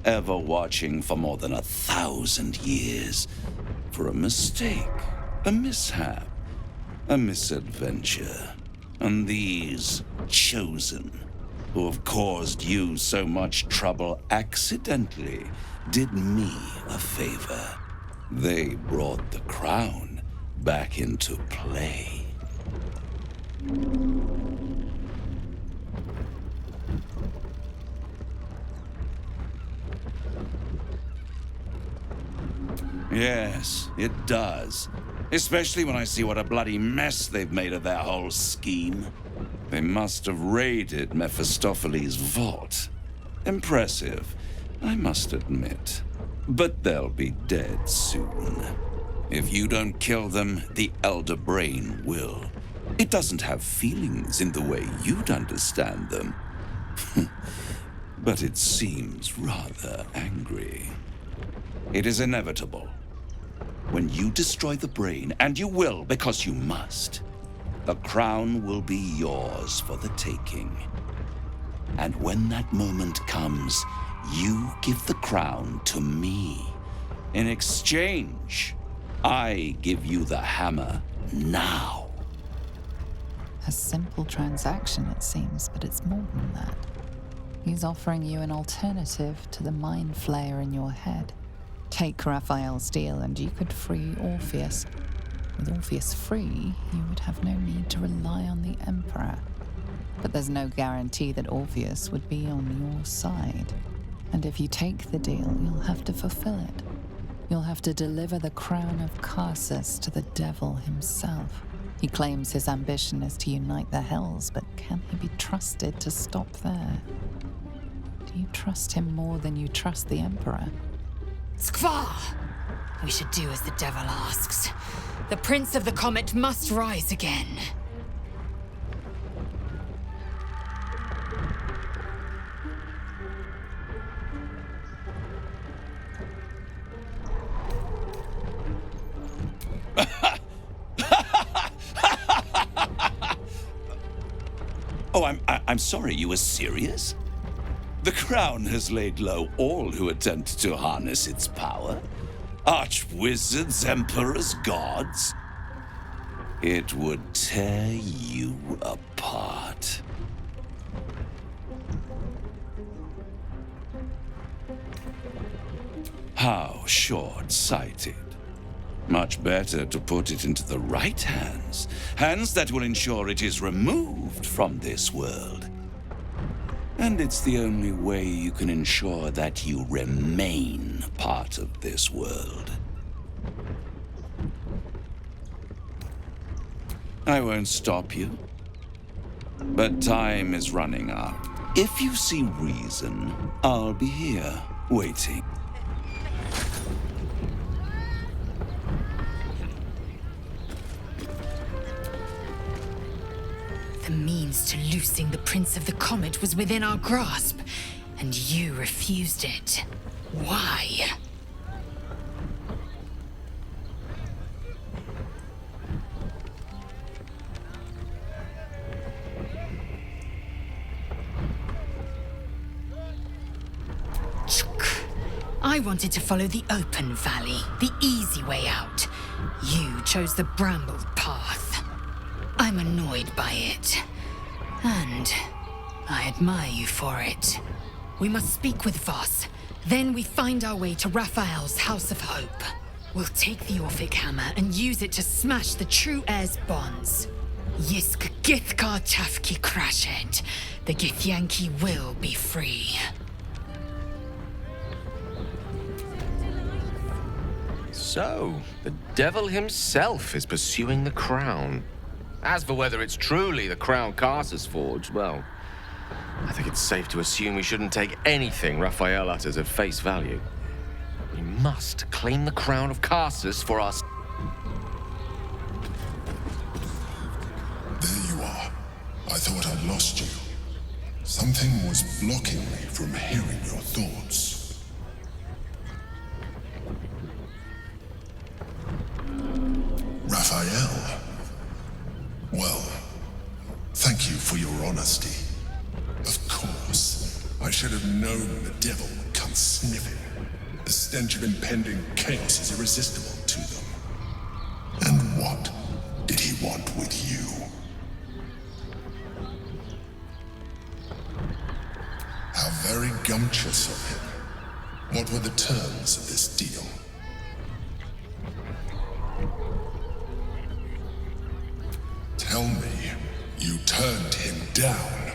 ever watching for more than 1,000 years, for a mistake, a mishap, a misadventure. And these chosen, who have caused you so much trouble accidentally, did me a favor. They brought the crown back into play. Yes, it does. Especially when I see what a bloody mess they've made of their whole scheme. They must have raided Mephistopheles' vault. Impressive, I must admit. But they'll be dead soon. If you don't kill them, the Elder Brain will. It doesn't have feelings in the way you'd understand them. But it seems rather angry. It is inevitable. When you destroy the brain, and you will because you must, the crown will be yours for the taking. And when that moment comes, you give the crown to me. In exchange, I give you the hammer now. A simple transaction, it seems, but it's more than that. He's offering you an alternative to the mind flayer in your head. Take Raphael's deal and you could free Orpheus. With Orpheus free, you would have no need to rely on the Emperor. But there's no guarantee that Orpheus would be on your side. And if you take the deal, you'll have to fulfill it. You'll have to deliver the crown of Carsus to the devil himself. He claims his ambition is to unite the Hells, but can he be trusted to stop there? Do you trust him more than you trust the Emperor? Skvar! We should do as the devil asks. The Prince of the Comet must rise again. Oh, I'm sorry, you were serious? The crown has laid low all who attempt to harness its power. Arch-wizards, emperors, gods. It would tear you apart. How short-sighted. Much better to put it into the right hands. Hands that will ensure it is removed from this world. And it's the only way you can ensure that you remain part of this world. I won't stop you. But time is running out. If you see reason, I'll be here, waiting. The means to loosing the Prince of the Comet was within our grasp, and you refused it. Why? I wanted to follow the open valley, the easy way out. You chose the brambled path. I'm annoyed by it. And I admire you for it. We must speak with Voss. Then we find our way to Raphael's House of Hope. We'll take the Orphic Hammer and use it to smash the true heir's bonds. Yisk Githkar Tafki Krashet. The Githyanki will be free. So, the devil himself is pursuing the crown. As for whether it's truly the crown Carsus forged, well, I think it's safe to assume we shouldn't take anything Raphael utters at face value. We must claim the crown of Carsus for us. There you are. I thought I'd lost you. Something was blocking me from hearing your thoughts. Raphael. Well, thank you for your honesty. Of course, I should have known the devil would come sniffing. The stench of impending chaos is irresistible to them. And what did he want with you? How very gumptious of him. What were the terms of this deal? Tell me, you turned him down.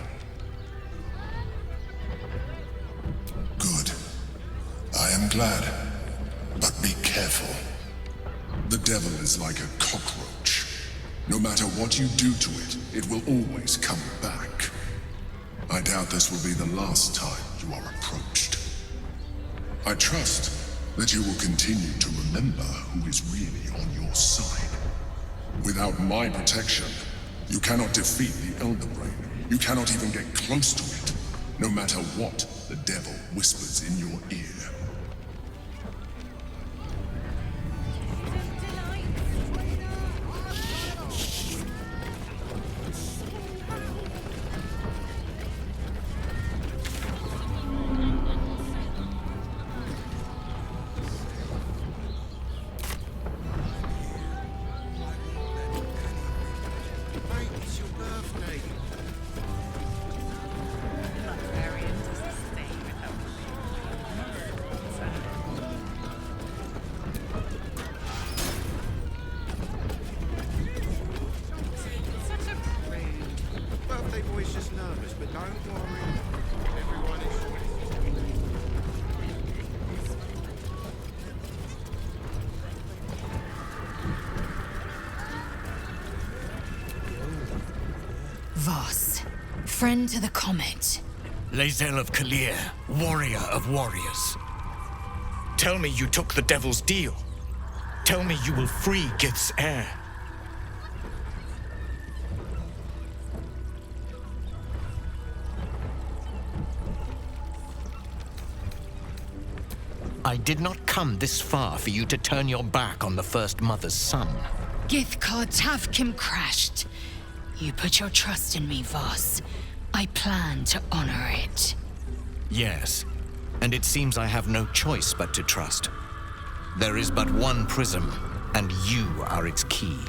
Good. I am glad. But be careful. The devil is like a cockroach. No matter what you do to it, it will always come back. I doubt this will be the last time you are approached. I trust that you will continue to remember who is really on your side. Without my protection, you cannot defeat the Elder Brain. You cannot even get close to it, no matter what the devil whispers in your ear. Voss, friend to the Comet. Lae'zel of Kalir, warrior of warriors. Tell me you took the Devil's deal. Tell me you will free Gith's heir. I did not come this far for you to turn your back on the First Mother's son. Githkar Tavkim crashed. You put your trust in me, Voss. I plan to honor it. Yes, and it seems I have no choice but to trust. There is but one prism, and you are its key.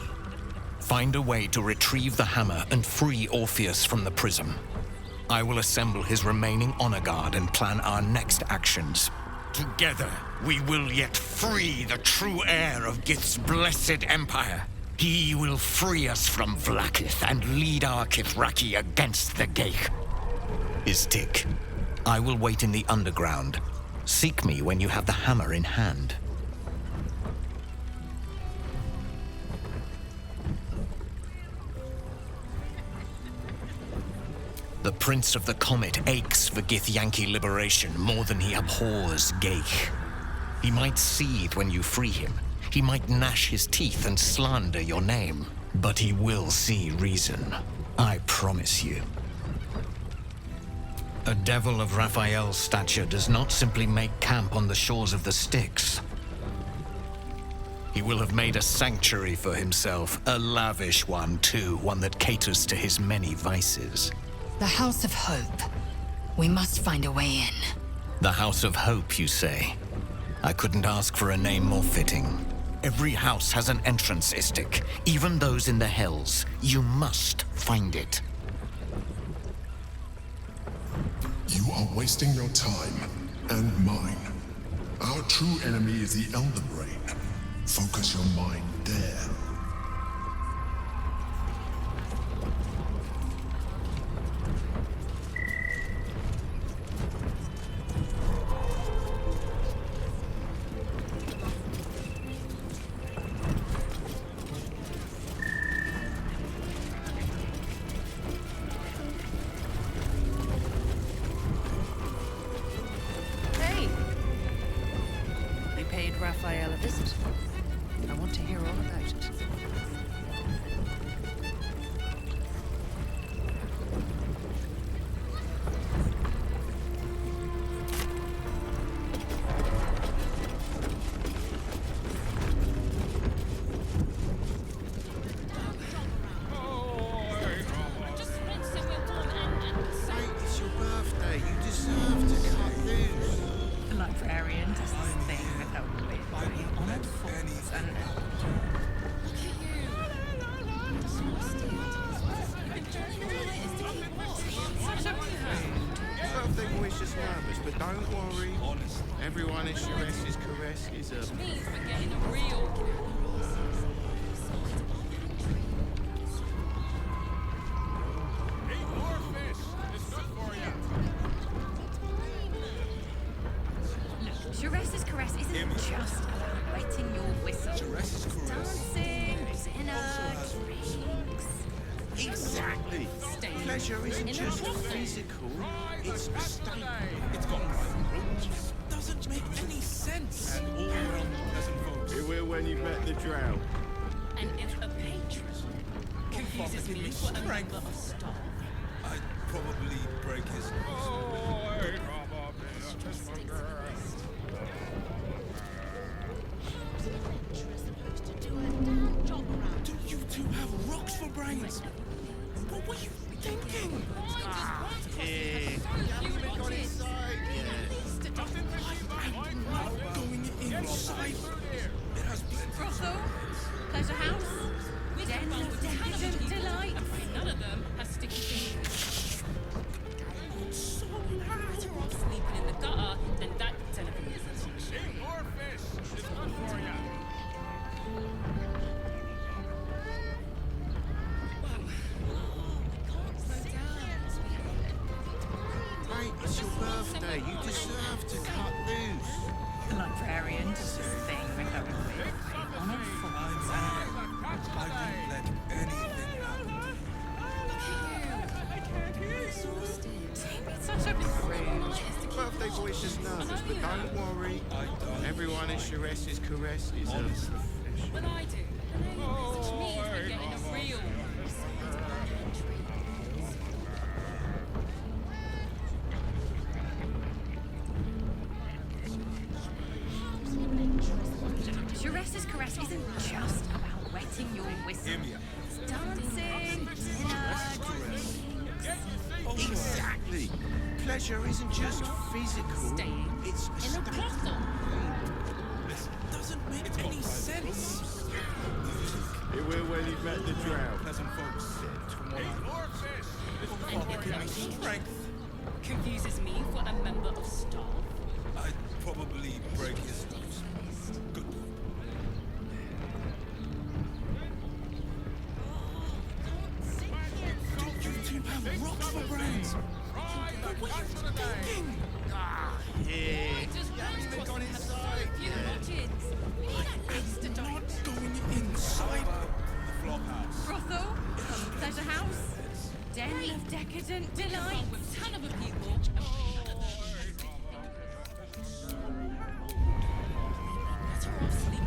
Find a way to retrieve the hammer and free Orpheus from the prism. I will assemble his remaining honor guard and plan our next actions. Together, we will yet free the true heir of Gith's blessed empire. He will free us from Vlaakith and lead our Kithraki against the Geich. Istik, I will wait in the underground. Seek me when you have the hammer in hand. The Prince of the Comet aches for Githyanki liberation more than he abhors Geich. He might seethe when you free him. He might gnash his teeth and slander your name. But he will see reason. I promise you. A devil of Raphael's stature does not simply make camp on the shores of the Styx. He will have made a sanctuary for himself, a lavish one too, one that caters to his many vices. The House of Hope. We must find a way in. The House of Hope, you say? I couldn't ask for a name more fitting. Every house has an entrance, Istik, even those in the Hells. You must find it. You are wasting your time, and mine. Our true enemy is the Elder Brain. Focus your mind there. Raphael a visit. I want to hear all about it. It's your birthday. You deserve to cut loose. The librarian does this thing without honored fools and Birthday boy's just nervous, but don't worry. Everyone is Sharess's caress is a... means we're getting a real Sharess's caress isn't just about wetting your whistle. Dancing, dinner, drinks. Exactly. Pleasure isn't just physical, it's a state. It's got rules. Doesn't make any sense. And all around the pleasant folks. You will when you've met the drow. And if a patron confuses me for a member of staff, I'd probably break his Do you two have rocks for brains? What were you thinking? Yeah. You haven't even got inside yet. I'm not going inside. It has plenty. Brothel, pleasure house, den of decadent delight. none of them have sticky fingers. So Better off sleeping in the gutter than that television. More fish. It's good for you. Mate, it's your birthday. You deserve to cut loose. The librarian does this thing with her on a foot. I wouldn't let anything happen. It's such a rude. Birthday boy's just nervous, but don't worry. Everyone in Sharess's caress is a professional. But I do. Such me for getting a real. Sharess's caress isn't just about wetting your whistle. It's dancing, dinner, drinks. Exactly. Pleasure isn't just physical, it's a state. This doesn't make any sense. It will when you've met the drow. Pleasant folks. And Give me strength. confuses me for a member of staff. I'd probably break his nose. Good. Do you two have rocks for brains? What were you thinking? Yeah. You haven't even gone inside yet. I'm not going inside the flophouse. Brothel, pleasure house, den of decadent delight. With ton of people. Better off sleeping